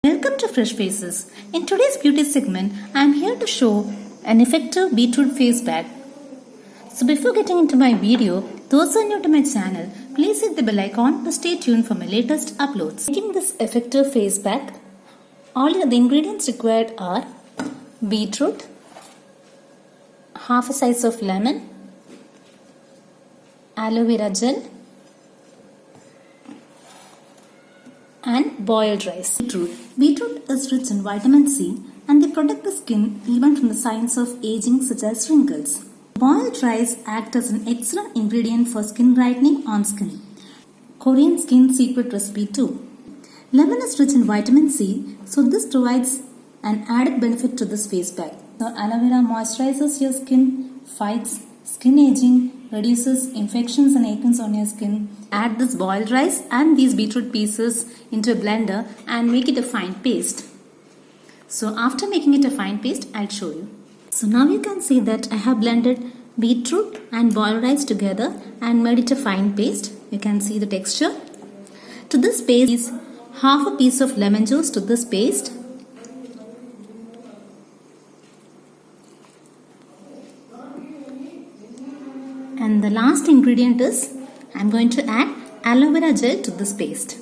Welcome to Fresh Faces. In today's beauty segment, I am here to show an effective beetroot face pack. So before getting into my video, those who are new to my channel, please hit the bell icon to stay tuned for my latest uploads. Making this effective face pack, all the ingredients required are beetroot, half a slice of lemon, aloe vera gel, and boiled rice. Beetroot is rich in vitamin C and they protect the skin even from the signs of aging such as wrinkles. Boiled rice acts as an excellent ingredient for skin brightening on skin. Korean skin secret recipe 2. Lemon is rich in vitamin C, so this provides an added benefit to this face pack. So aloe vera moisturizes your skin, fights skin aging, reduces infections and acnes on your skin. Add this boiled rice and these beetroot pieces into a blender and make it a fine paste. So after making it a fine paste, I'll show you. So now you can see that I have blended beetroot and boiled rice together and made it a fine paste. You can see the texture. To this paste is half a piece of lemon juice to this paste. And the last ingredient is, I'm going to add aloe vera gel to this paste.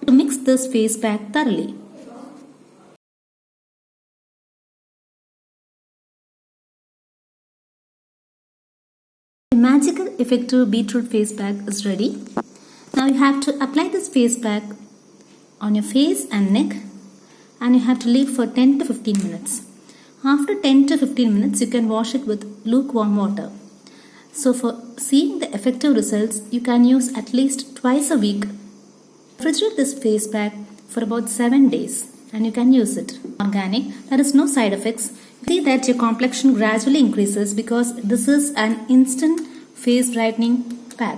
To mix this face pack thoroughly. The magical effective beetroot face pack is ready. Now you have to apply this face pack on your face and neck and you have to leave for 10 to 15 minutes. After 10 to 15 minutes, you can wash it with lukewarm water. So for seeing the effective results, you can use at least twice a week. Refrigerate this face pack for about 7 days and you can use it. Organic, there is no side effects. See that your complexion gradually increases because this is an instant face brightening pack.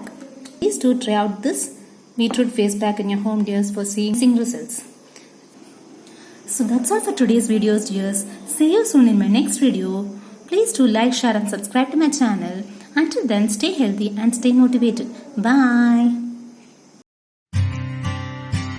Please do try out this beetroot face pack in your home, dears, for seeing results. So that's all for today's videos, dears. See you soon in my next video. Please do like, share and subscribe to my channel. Until then, stay healthy and stay motivated. Bye.